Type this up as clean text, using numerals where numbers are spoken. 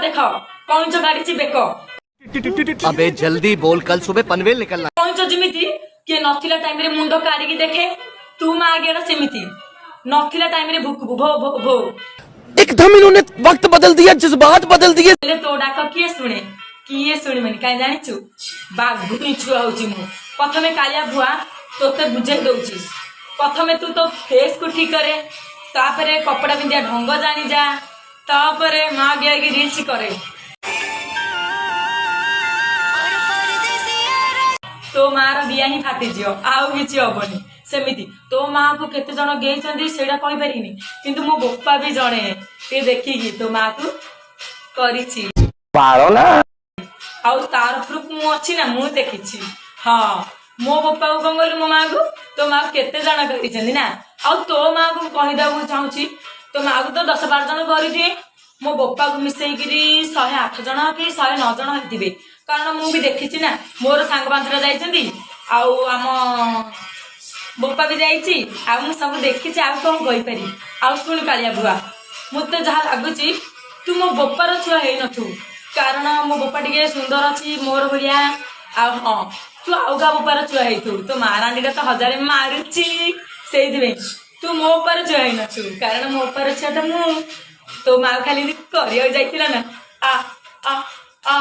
देखो कौन गाड़ी बेक अबे जल्दी बोल, कल सुबह पनवेल निकलना। कौन जिमिति किए नथिला टाइम रे मुंड काढ़ी देखे तू माँ गेड़ सेमिति नथिला टाइम रे भुकबू भो भो भो। एकदम इन्होंने वक्त बदल दिया, जज्बात बदल दिए। तो डाक किए शुणिबनी कहीं जाचु बाघुणी छुआ हूँ मु प्रथमे कालिया भुआ तोते बुझे दौची प्रथमे तू तो फेस को ठीक करे तापरे कपड़ा पिंधिया ढंग जानी जा तापरे माँ बिया की रील्स करे तो मार बिया ही फाटी आउ किसी हबनी सेमिति तो माँ को केते जन गेई सेटा कहि परिनी किंतु मो बोपा भी जणे ते देखिकी तो माँ को करिछि पारो ना आउ तार प्रूफ मु अच्छी ना मु देखी हाँ मो बोपा को कौन कहलु मो माँ को तो माँ केते जन कर ना आउ तो माँ को कहीदेक चाहूँगी तो माँ को तो 10-12 जन कर मो बोपा को मिसेकरी 108 जन कि 109 जन होते कारण मु भी देखी ना मोर सांग बांधरा जाइछंदी आउ आम बोपा भी जाइछि आ मु सब देखी आउ कौन कहीपरि आउ शुण कालिया बुआ मते जहाँ लगुच तू मो बोपार छुआ है नथु कारण मो बोपा टिके सुंदर अच्छी मोर भलिया आ हाँ तू आउ का बोपार छुआ है तो महाराणी तो 1000 मारुची से तू मो पर छुआ है नथु कारण मो पर छुआ तो मु तो माँ खाली कर जाइला ना आ आ आ